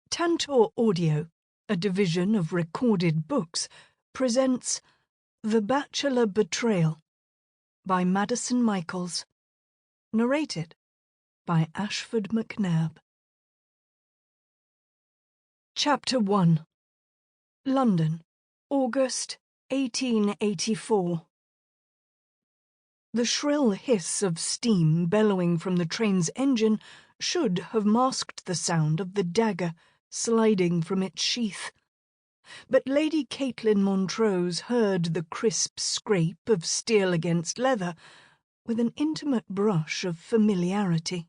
Tantor Audio, a division of recorded books, presents The Bachelor Betrayal by Maddison Michaels, narrated by Ashford Macnab. Chapter 1. London, August 1884. The shrill hiss of steam bellowing from the train's engine should have masked the sound of the dagger sliding from its sheath. But Lady Kaitlyn Montrose heard the crisp scrape of steel against leather with an intimate brush of familiarity.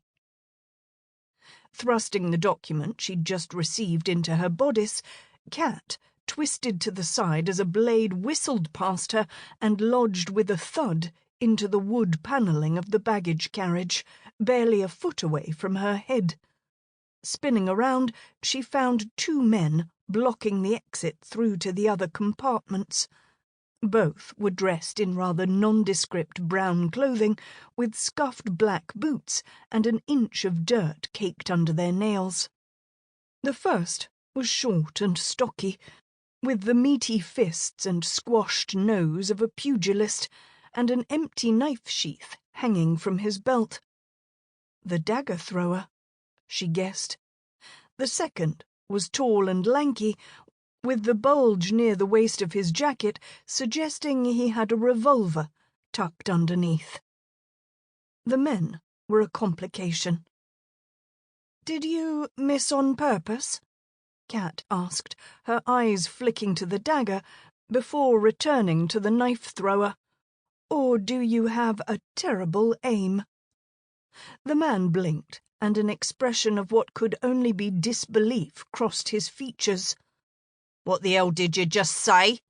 Thrusting the document she'd just received into her bodice, Cat twisted to the side as a blade whistled past her and lodged with a thud into the wood panelling of the baggage carriage, barely a foot away from her head. Spinning around, she found two men blocking the exit through to the other compartments. Both were dressed in rather nondescript brown clothing, with scuffed black boots and an inch of dirt caked under their nails. The first was short and stocky, with the meaty fists and squashed nose of a pugilist, and an empty knife sheath hanging from his belt. The dagger thrower, she guessed. The second was tall and lanky, with the bulge near the waist of his jacket suggesting he had a revolver tucked underneath. The men were a complication. "Did you miss on purpose?" Cat asked, her eyes flicking to the dagger before returning to the knife thrower. "Or do you have a terrible aim?" The man blinked, and an expression of what could only be disbelief crossed his features. "What the hell did you just say?"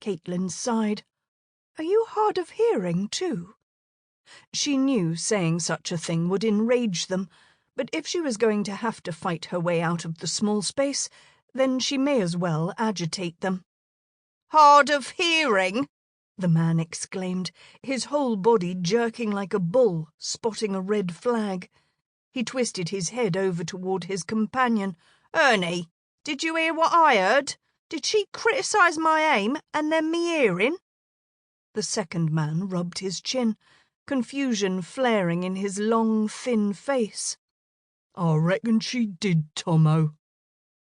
Kaitlyn sighed. "Are you hard of hearing, too?" She knew saying such a thing would enrage them, but if she was going to have to fight her way out of the small space, then she may as well agitate them. "Hard of hearing?" the man exclaimed, his whole body jerking like a bull spotting a red flag. He twisted his head over toward his companion. "Ernie, did you hear what I heard? Did she criticise my aim and then me hearing?" The second man rubbed his chin, confusion flaring in his long, thin face. "I reckon she did, Tomo."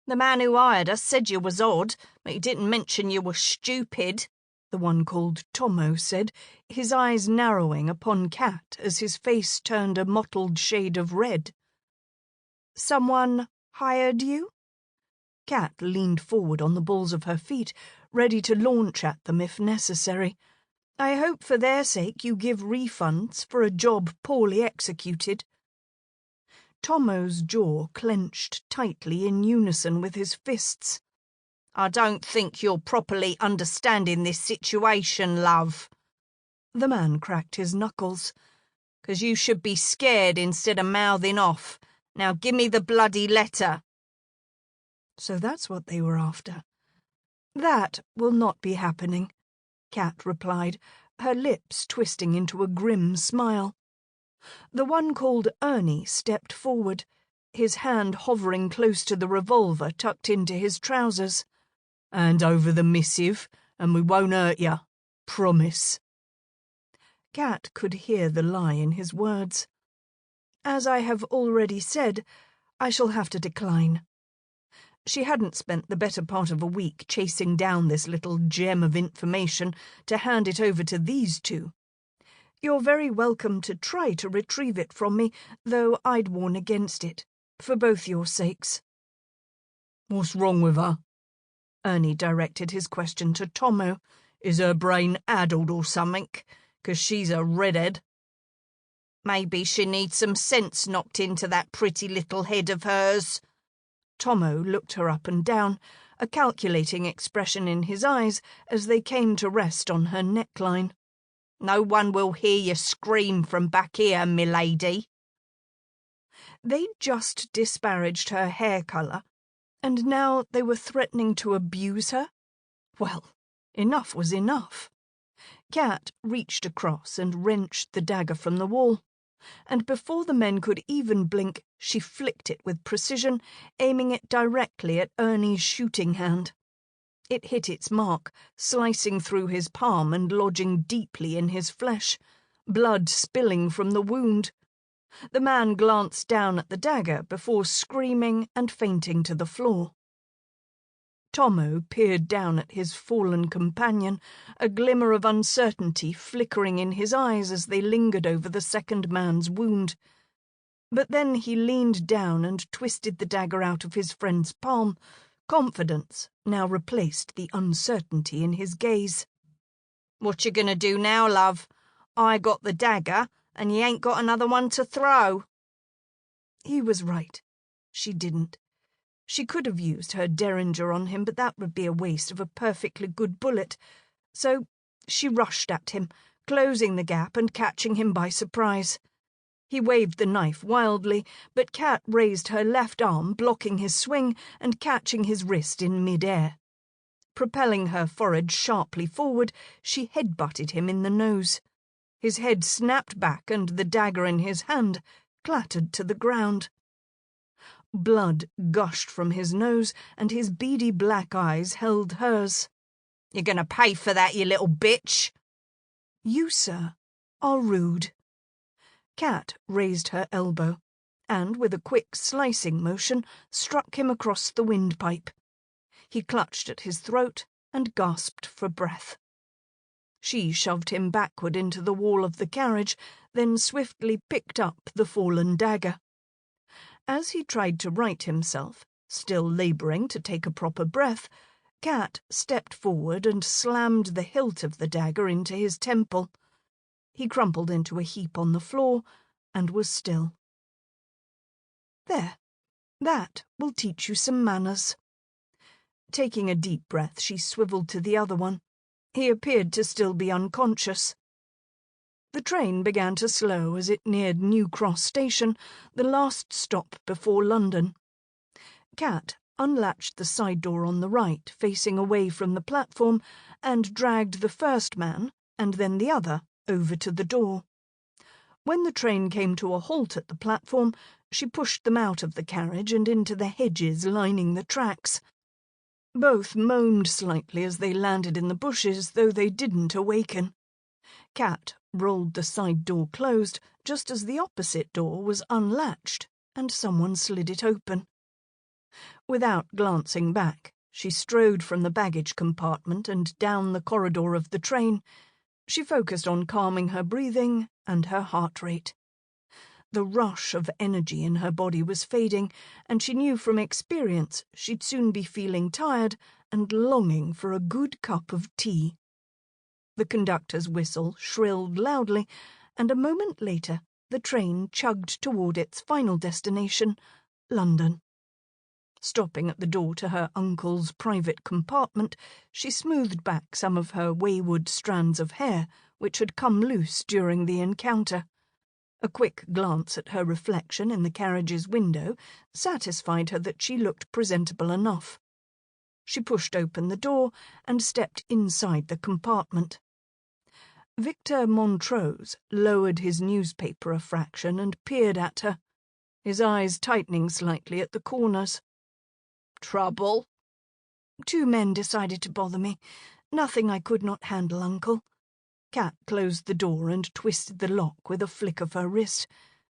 "The man who hired us said you was odd, but he didn't mention you were stupid," the one called Tomo said, his eyes narrowing upon Cat as his face turned a mottled shade of red. "Someone hired you?" Cat leaned forward on the balls of her feet, ready to launch at them if necessary. "I hope for their sake you give refunds for a job poorly executed." Tomo's jaw clenched tightly in unison with his fists. "I don't think you're properly understanding this situation, love." The man cracked his knuckles. "'Cause you should be scared instead of mouthing off. Now give me the bloody letter." So that's what they were after. "That will not be happening," Cat replied, her lips twisting into a grim smile. The one called Ernie stepped forward, his hand hovering close to the revolver tucked into his trousers. "Hand over the missive, and we won't hurt ya. Promise." Cat could hear the lie in his words. "As I have already said, I shall have to decline." She hadn't spent the better part of a week chasing down this little gem of information to hand it over to these two. "You're very welcome to try to retrieve it from me, though I'd warn against it, for both your sakes." "What's wrong with her?" Ernie directed his question to Tomo. "Is her brain addled or something? 'Cause she's a redhead." "Maybe she needs some sense knocked into that pretty little head of hers." Tomo looked her up and down, a calculating expression in his eyes as they came to rest on her neckline. "No one will hear you scream from back here, milady." They'd just disparaged her hair colour, and now they were threatening to abuse her? Well, enough was enough. Cat reached across and wrenched the dagger from the wall. and before the men could even blink, she flicked it with precision, aiming it directly at Ernie's shooting hand. It hit its mark, slicing through his palm and lodging deeply in his flesh, blood spilling from the wound. The man glanced down at the dagger before screaming and fainting to the floor. Tommo peered down at his fallen companion, a glimmer of uncertainty flickering in his eyes as they lingered over the second man's wound. But then he leaned down and twisted the dagger out of his friend's palm. Confidence now replaced the uncertainty in his gaze. "What you gonna do now, love? I got the dagger, and you ain't got another one to throw." He was right. She didn't. She could have used her derringer on him, but that would be a waste of a perfectly good bullet. So she rushed at him, closing the gap and catching him by surprise. He waved the knife wildly, but Kat raised her left arm, blocking his swing and catching his wrist in mid-air. Propelling her forehead sharply forward, she headbutted him in the nose. His head snapped back and the dagger in his hand clattered to the ground. Blood gushed from his nose, and his beady black eyes held hers. "You're gonna pay for that, you little bitch." "You, sir, are rude." Kat raised her elbow, and with a quick slicing motion struck him across the windpipe. He clutched at his throat and gasped for breath. She shoved him backward into the wall of the carriage, then swiftly picked up the fallen dagger. As he tried to right himself, still labouring to take a proper breath, Kat stepped forward and slammed the hilt of the dagger into his temple. He crumpled into a heap on the floor and was still. "There, that will teach you some manners." Taking a deep breath, she swivelled to the other one. He appeared to still be unconscious. The train began to slow as it neared New Cross Station, the last stop before London. Kat unlatched the side door on the right, facing away from the platform, and dragged the first man, and then the other, over to the door. When the train came to a halt at the platform, she pushed them out of the carriage and into the hedges lining the tracks. Both moaned slightly as they landed in the bushes, though they didn't awaken. Kat rolled the side door closed just as the opposite door was unlatched, and someone slid it open. Without glancing back, she strode from the baggage compartment and down the corridor of the train. She focused on calming her breathing and her heart rate. The rush of energy in her body was fading, and she knew from experience she'd soon be feeling tired and longing for a good cup of tea. The conductor's whistle shrilled loudly, and a moment later the train chugged toward its final destination, London. Stopping at the door to her uncle's private compartment, she smoothed back some of her wayward strands of hair, which had come loose during the encounter. A quick glance at her reflection in the carriage's window satisfied her that she looked presentable enough. She pushed open the door and stepped inside the compartment. Victor Montrose lowered his newspaper a fraction and peered at her, his eyes tightening slightly at the corners. "Trouble?" "Two men decided to bother me. Nothing I could not handle, Uncle." Kat closed the door and twisted the lock with a flick of her wrist.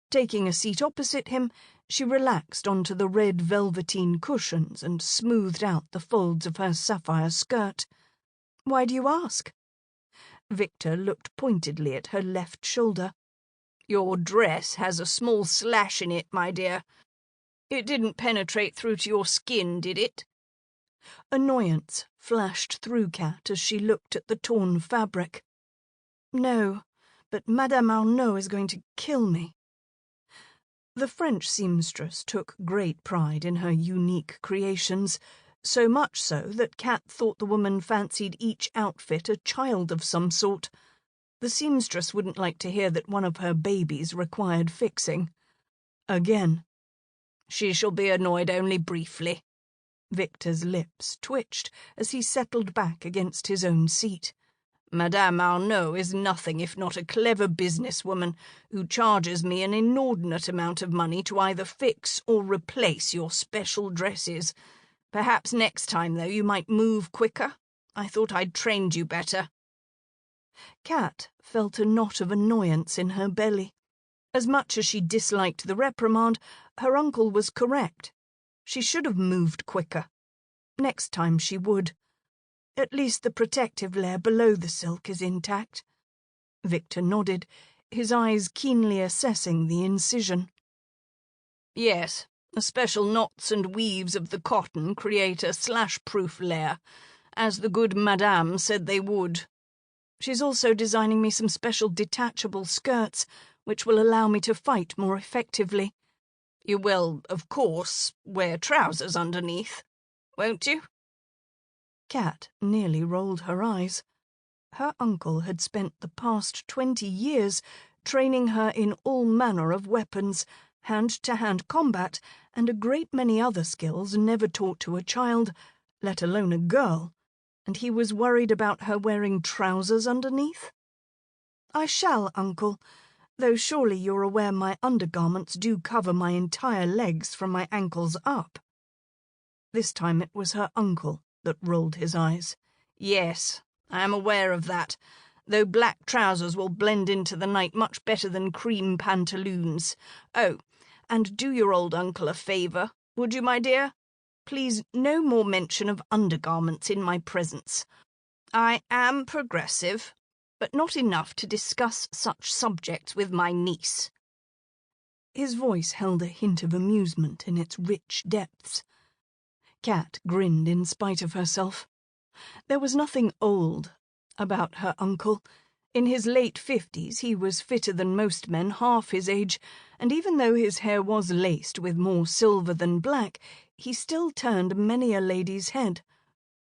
Taking a seat opposite him, she relaxed onto the red velveteen cushions and smoothed out the folds of her sapphire skirt. "Why do you ask?" Victor looked pointedly at her left shoulder. "Your dress has a small slash in it, my dear. It didn't penetrate through to your skin, did it?" Annoyance flashed through Kat as she looked at the torn fabric. "No, but Madame Arnaud is going to kill me." The French seamstress took great pride in her unique creations, so much so that Kat thought the woman fancied each outfit a child of some sort. The seamstress wouldn't like to hear that one of her babies required fixing. Again. "She shall be annoyed only briefly." Victor's lips twitched as he settled back against his own seat. Madame Arnaud is nothing if not a clever businesswoman who charges me an inordinate amount of money to either fix or replace your special dresses. Perhaps next time, though, you might move quicker. I thought I'd trained you better." Kat felt a knot of annoyance in her belly. As much as she disliked the reprimand, her uncle was correct. She should have moved quicker. Next time she would. At least the protective layer below the silk is intact. Victor nodded, his eyes keenly assessing the incision. "Yes, the special knots and weaves of the cotton create a slash-proof layer, as the good Madame said they would. She's also designing me some special detachable skirts, which will allow me to fight more effectively." "You will, of course, wear trousers underneath, won't you?" Kat nearly rolled her eyes. Her uncle had spent the past 20 years training her in all manner of weapons, hand-to-hand combat, and a great many other skills never taught to a child, let alone a girl, and he was worried about her wearing trousers underneath? "I shall, uncle, though surely you're aware my undergarments do cover my entire legs from my ankles up." This time it was her uncle that rolled his eyes. "Yes, I am aware of that, though black trousers will blend into the night much better than cream pantaloons. Oh, and do your old uncle a favour, would you, my dear? Please, no more mention of undergarments in my presence. I am progressive, but not enough to discuss such subjects with my niece." His voice held a hint of amusement in its rich depths. Kat grinned in spite of herself. There was nothing old about her uncle. In his late 50s, he was fitter than most men half his age, and even though his hair was laced with more silver than black, he still turned many a lady's head,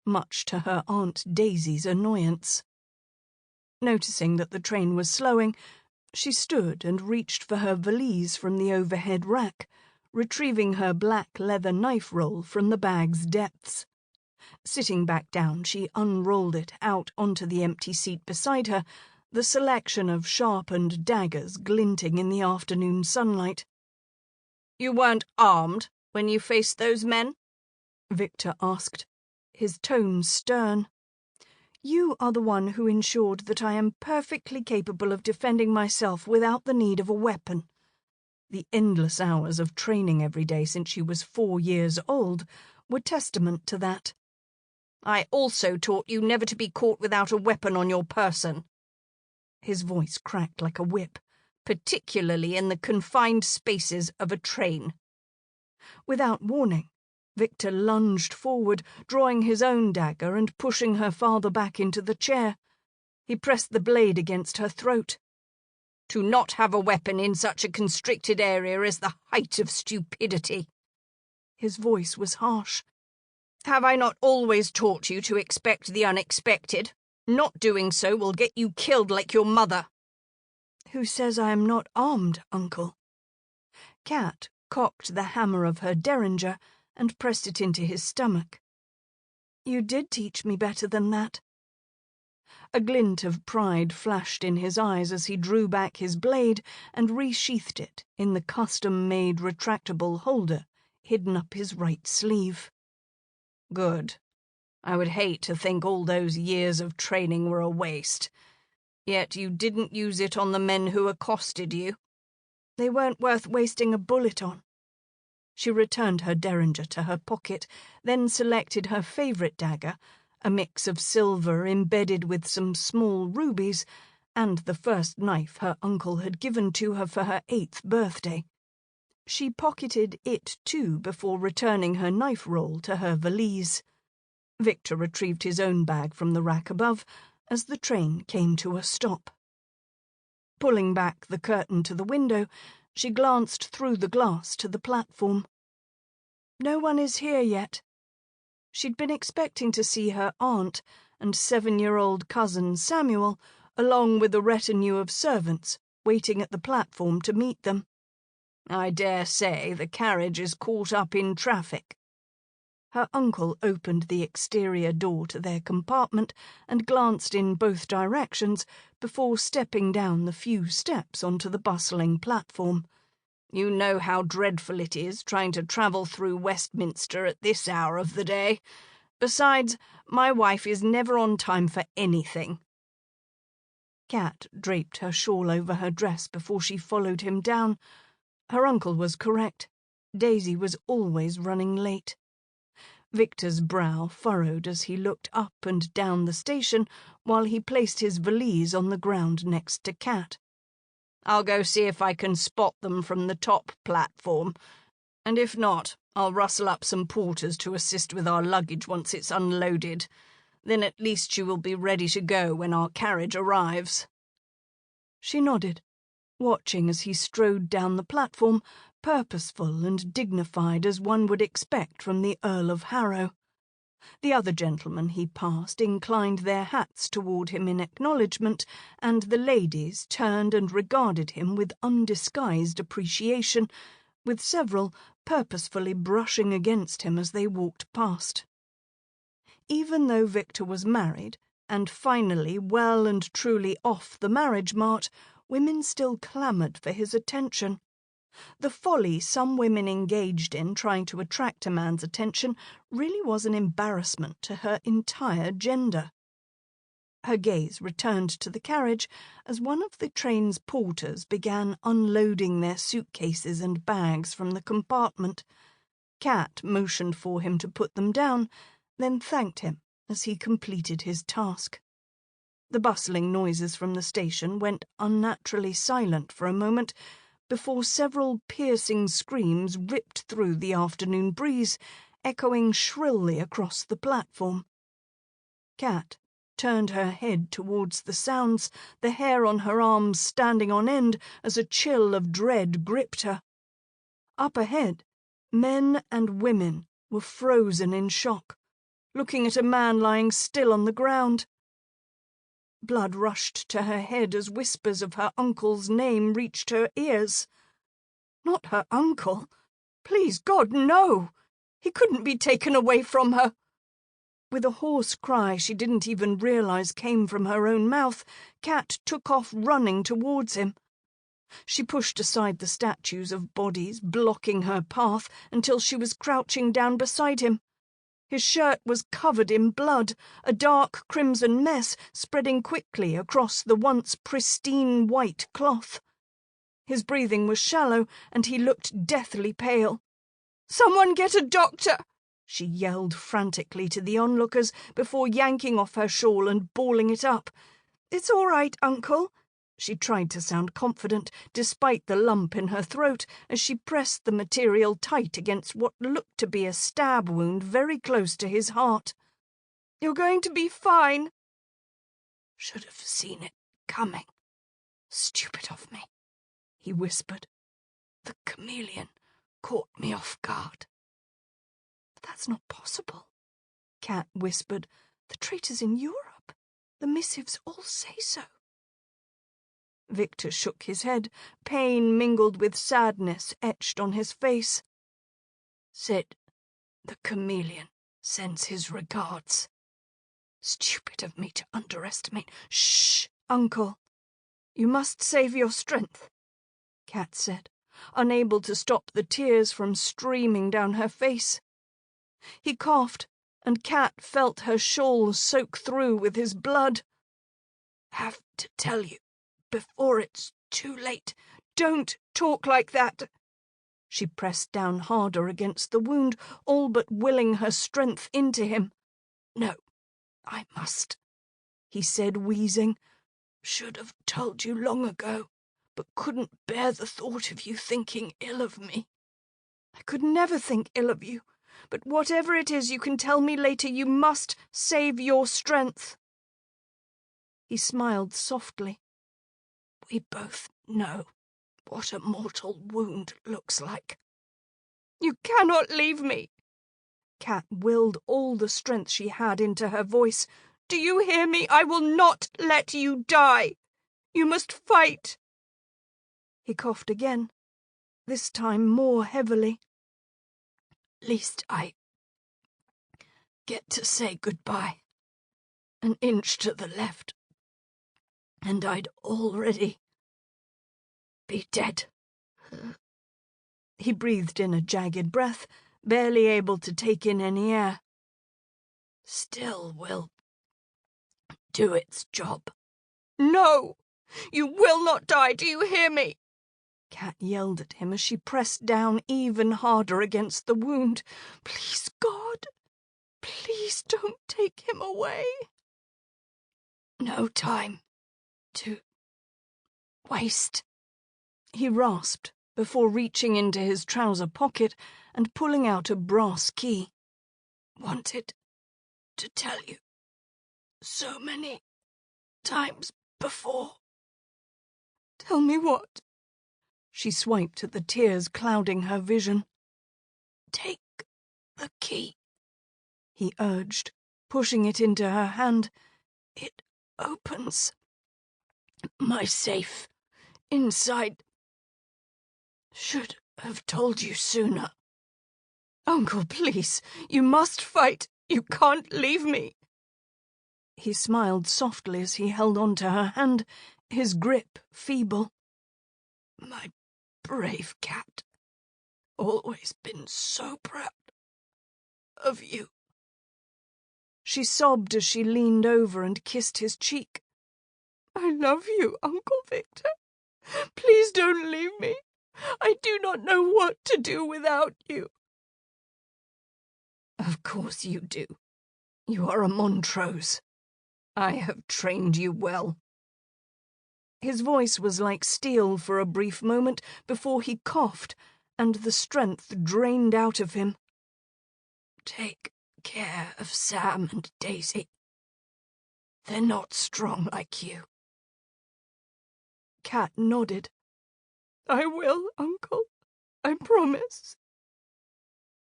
much to her Aunt Daisy's annoyance. Noticing that the train was slowing, she stood and reached for her valise from the overhead rack, retrieving her black leather knife roll from the bag's depths. Sitting back down, she unrolled it out onto the empty seat beside her, the selection of sharpened daggers glinting in the afternoon sunlight. "You weren't armed when you faced those men?" Victor asked, his tone stern. "You are the one who ensured that I am perfectly capable of defending myself without the need of a weapon. The endless hours of training every day since she was 4 years old were testament to that." "I also taught you never to be caught without a weapon on your person." His voice cracked like a whip. "Particularly in the confined spaces of a train." Without warning, Victor lunged forward, drawing his own dagger and pushing her farther back into the chair. He pressed the blade against her throat. "To not have a weapon in such a constricted area is the height of stupidity." His voice was harsh. "Have I not always taught you to expect the unexpected? Not doing so will get you killed like your mother." "Who says I am not armed, uncle?" Kat cocked the hammer of her derringer and pressed it into his stomach. "You did teach me better than that." A glint of pride flashed in his eyes as he drew back his blade and resheathed it in the custom-made retractable holder hidden up his right sleeve. "Good. I would hate to think all those years of training were a waste. Yet you didn't use it on the men who accosted you." "They weren't worth wasting a bullet on." She returned her derringer to her pocket, then selected her favourite dagger, a mix of silver embedded with some small rubies, and the first knife her uncle had given to her for her 8th birthday. She pocketed it too before returning her knife roll to her valise. Victor retrieved his own bag from the rack above as the train came to a stop. Pulling back the curtain to the window, she glanced through the glass to the platform. No one is here yet. She'd been expecting to see her aunt and 7-year-old cousin Samuel, along with a retinue of servants, waiting at the platform to meet them. "I dare say the carriage is caught up in traffic." Her uncle opened the exterior door to their compartment and glanced in both directions before stepping down the few steps onto the bustling platform. You know how dreadful it is trying to travel through Westminster at this hour of the day. Besides, my wife is never on time for anything. Kat draped her shawl over her dress before she followed him down. Her uncle was correct. Daisy was always running late. Victor's brow furrowed as he looked up and down the station while he placed his valise on the ground next to Kat. I'll go see if I can spot them from the top platform, and if not, I'll rustle up some porters to assist with our luggage once it's unloaded. Then at least you will be ready to go when our carriage arrives." She nodded, watching as he strode down the platform, purposeful and dignified as one would expect from the Earl of Harrow. The other gentlemen he passed inclined their hats toward him in acknowledgment, and the ladies turned and regarded him with undisguised appreciation, with several purposefully brushing against him as they walked past. Even though Victor was married, and finally well and truly off the marriage mart, women still clamoured for his attention. The folly some women engaged in trying to attract a man's attention really was an embarrassment to her entire gender. Her gaze returned to the carriage as one of the train's porters began unloading their suitcases and bags from the compartment. Kat motioned for him to put them down, then thanked him as he completed his task. The bustling noises from the station went unnaturally silent for a moment, before several piercing screams ripped through the afternoon breeze, echoing shrilly across the platform. Kat turned her head towards the sounds, the hair on her arms standing on end as a chill of dread gripped her. Up ahead, men and women were frozen in shock, looking at a man lying still on the ground. Blood rushed to her head as whispers of her uncle's name reached her ears. Not her uncle. Please, God, no! He couldn't be taken away from her. With a hoarse cry she didn't even realize came from her own mouth, Kat took off running towards him. She pushed aside the statues of bodies blocking her path until she was crouching down beside him. His shirt was covered in blood, a dark crimson mess spreading quickly across the once pristine white cloth. His breathing was shallow, and he looked deathly pale. "Someone get a doctor!" she yelled frantically to the onlookers before yanking off her shawl and balling it up. "It's all right, Uncle." She tried to sound confident, despite the lump in her throat, as she pressed the material tight against what looked to be a stab wound very close to his heart. "You're going to be fine." "Should have seen it coming. Stupid of me," he whispered. "The chameleon caught me off guard." "That's not possible," Kat whispered. "The traitor's in Europe. The missives all say so." Victor shook his head, pain mingled with sadness etched on his face. "Said the chameleon sends his regards. Stupid of me to underestimate." "Shh, Uncle. You must save your strength," Kat said, unable to stop the tears from streaming down her face. He coughed, and Kat felt her shawl soak through with his blood. "Have to tell you before it's too late. Don't talk like that." She pressed down harder against the wound, all but willing her strength into him. "No, I must," he said, wheezing. "Should have told you long ago, but couldn't bear the thought of you thinking ill of me." "I could never think ill of you, but whatever it is you can tell me later, you must save your strength." He smiled softly. "We both know what a mortal wound looks like." "You cannot leave me." Kat willed all the strength she had into her voice. "Do you hear me? I will not let you die. You must fight." He coughed again, this time more heavily. "Least I get to say goodbye. An inch to the left, and I'd already be dead." He breathed in a jagged breath, barely able to take in any air. "Still will do its job." "No! You will not die, do you hear me?" Cat yelled at him as she pressed down even harder against the wound. "Please, God, please don't take him away." "No time to waste," he rasped before reaching into his trouser pocket and pulling out a brass key. "Wanted to tell you so many times before." "Tell me what?" She swiped at the tears clouding her vision. "Take the key," he urged, pushing it into her hand. "It opens my safe inside. Should have told you sooner." "Uncle, please, you must fight. You can't leave me." He smiled softly as he held on to her hand, his grip feeble. "My brave cat. Always been so proud of you." She sobbed as she leaned over and kissed his cheek. "I love you, Uncle Victor. Please don't leave me. I do not know what to do without you." "Of course you do. You are a Montrose. I have trained you well." His voice was like steel for a brief moment before he coughed, and the strength drained out of him. "Take care of Sam and Daisy. They're not strong like you." Cat nodded. "I will, Uncle. I promise."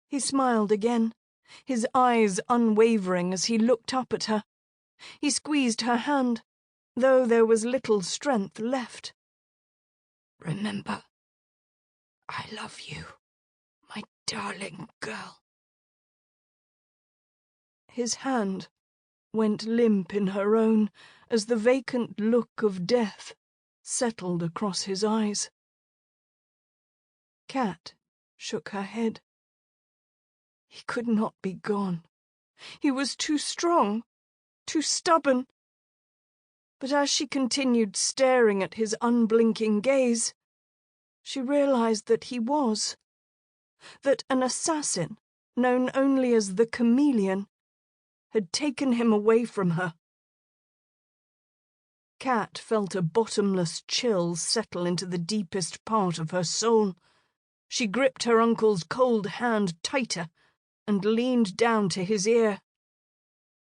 He smiled again, his eyes unwavering as he looked up at her. He squeezed her hand, though there was little strength left. "Remember, I love you, my darling girl." His hand went limp in her own as the vacant look of death settled across his eyes. Cat shook her head. He could not be gone. He was too strong, too stubborn. But as she continued staring at his unblinking gaze, she realized that he was. That an assassin, known only as the Chameleon, had taken him away from her. Cat felt a bottomless chill settle into the deepest part of her soul. She gripped her uncle's cold hand tighter and leaned down to his ear.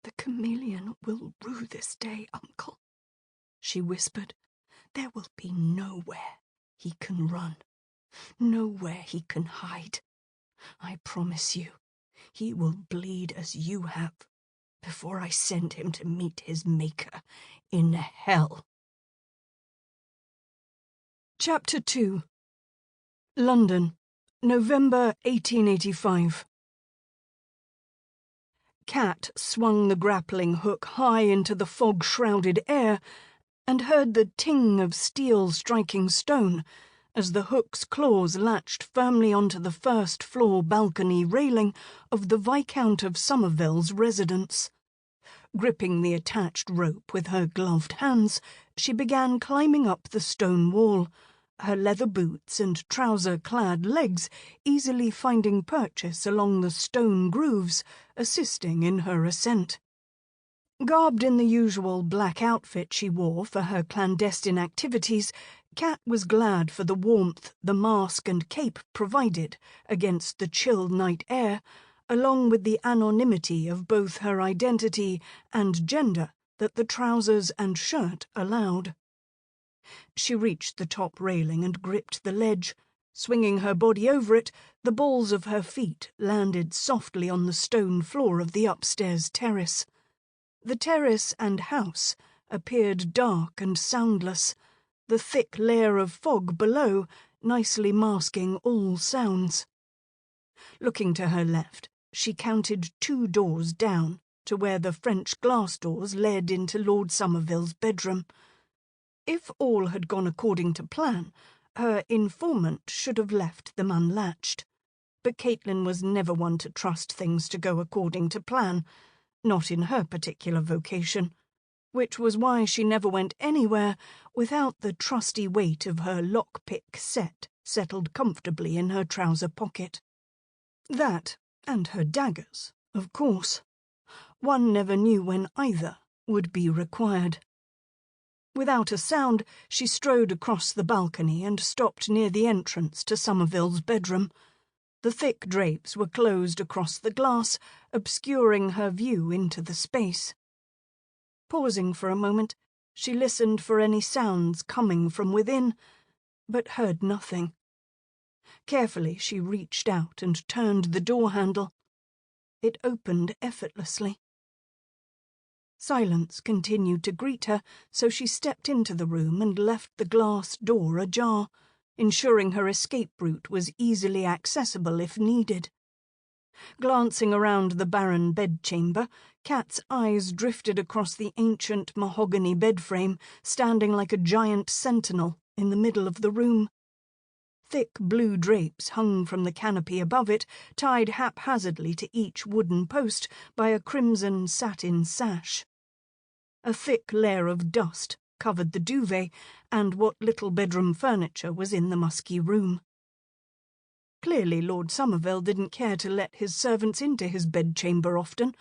"The Chameleon will rue this day, Uncle," she whispered. "There will be nowhere he can run, nowhere he can hide. I promise you, he will bleed as you have before I send him to meet his maker in hell." Chapter 2. London, November 1885. Cat swung the grappling hook high into the fog-shrouded air and heard the ting of steel striking stone as the hook's claws latched firmly onto the first-floor balcony railing of the Viscount of Somerville's residence. Gripping the attached rope with her gloved hands, she began climbing up the stone wall, her leather boots and trouser-clad legs easily finding purchase along the stone grooves, assisting in her ascent. Garbed in the usual black outfit she wore for her clandestine activities, Cat was glad for the warmth the mask and cape provided against the chill night air, along with the anonymity of both her identity and gender that the trousers and shirt allowed. She reached the top railing and gripped the ledge. Swinging her body over it, the balls of her feet landed softly on the stone floor of the upstairs terrace. The terrace and house appeared dark and soundless, the thick layer of fog below nicely masking all sounds. Looking to her left, she counted 2 doors down to where the French glass doors led into Lord Somerville's bedroom. If all had gone according to plan, her informant should have left them unlatched. But Kaitlyn was never one to trust things to go according to plan, not in her particular vocation, which was why she never went anywhere without the trusty weight of her lockpick set settled comfortably in her trouser pocket. That, and her daggers, of course. One never knew when either would be required. Without a sound, she strode across the balcony and stopped near the entrance to Somerville's bedroom. The thick drapes were closed across the glass, obscuring her view into the space. Pausing for a moment, she listened for any sounds coming from within, but heard nothing. Carefully, she reached out and turned the door handle. It opened effortlessly. Silence continued to greet her, so she stepped into the room and left the glass door ajar, ensuring her escape route was easily accessible if needed. Glancing around the barren bedchamber, Kat's eyes drifted across the ancient mahogany bedframe, standing like a giant sentinel in the middle of the room. Thick blue drapes hung from the canopy above it, tied haphazardly to each wooden post by a crimson satin sash. A thick layer of dust covered the duvet and what little bedroom furniture was in the musky room. Clearly Lord Somerville didn't care to let his servants into his bedchamber often,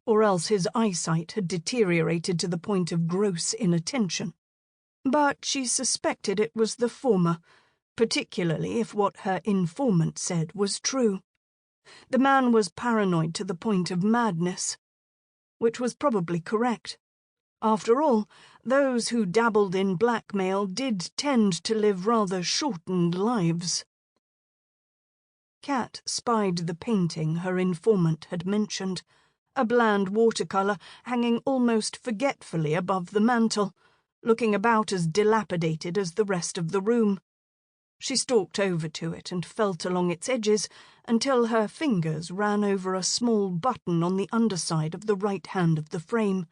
or else his eyesight had deteriorated to the point of gross inattention. But she suspected it was the former, particularly if what her informant said was true. The man was paranoid to the point of madness, which was probably correct. After all, those who dabbled in blackmail did tend to live rather shortened lives. Kat spied the painting her informant had mentioned, a bland watercolour hanging almost forgetfully above the mantel, looking about as dilapidated as the rest of the room. She stalked over to it and felt along its edges until her fingers ran over a small button on the underside of the right hand of the frame.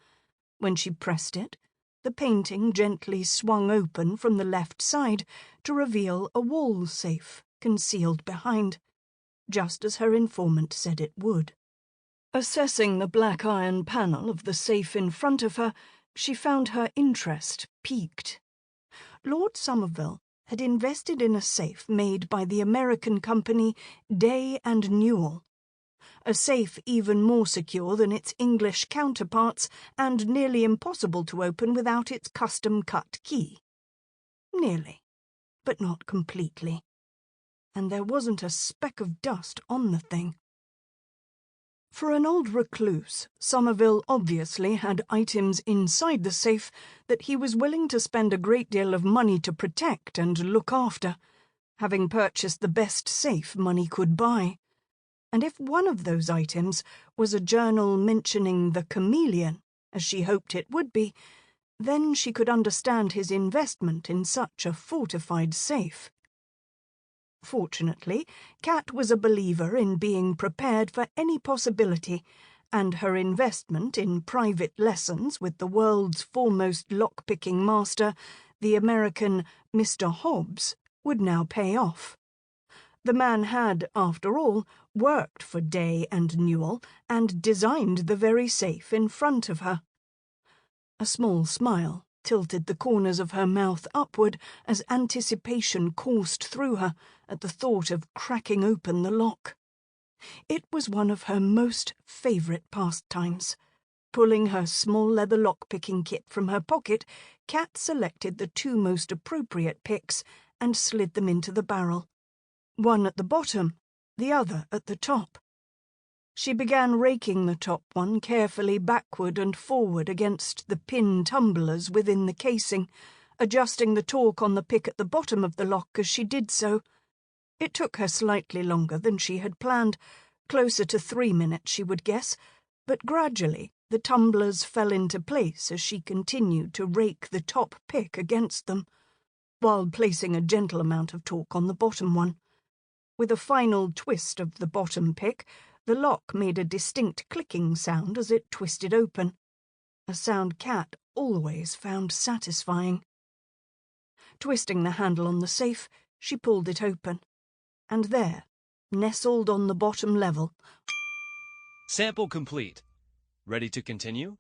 When she pressed it, the painting gently swung open from the left side to reveal a wall safe concealed behind, just as her informant said it would. Assessing the black iron panel of the safe in front of her, she found her interest piqued. Lord Somerville had invested in a safe made by the American company Day & Newell, a safe even more secure than its English counterparts and nearly impossible to open without its custom-cut key. Nearly, but not completely. And there wasn't a speck of dust on the thing. For an old recluse, Somerville obviously had items inside the safe that he was willing to spend a great deal of money to protect and look after, having purchased the best safe money could buy. And if one of those items was a journal mentioning the chameleon, as she hoped it would be, then she could understand his investment in such a fortified safe. Fortunately, Kat was a believer in being prepared for any possibility, and her investment in private lessons with the world's foremost lock-picking master, the American Mr. Hobbs, would now pay off. The man had, after all, worked for Day & Newell and designed the very safe in front of her. A small smile tilted the corners of her mouth upward as anticipation coursed through her at the thought of cracking open the lock. It was one of her most favourite pastimes. Pulling her small leather lock-picking kit from her pocket, Kat selected the 2 most appropriate picks and slid them into the barrel. One at the bottom, the other at the top. She began raking the top one carefully backward and forward against the pin tumblers within the casing, adjusting the torque on the pick at the bottom of the lock as she did so. It took her slightly longer than she had planned, closer to 3 minutes, she would guess, but gradually the tumblers fell into place as she continued to rake the top pick against them, while placing a gentle amount of torque on the bottom one. With a final twist of the bottom pick, The lock made a distinct clicking sound as it twisted open, a sound Cat always found satisfying. Twisting the handle on the safe, she pulled it open. And there, nestled on the bottom level... Sample complete. Ready to continue?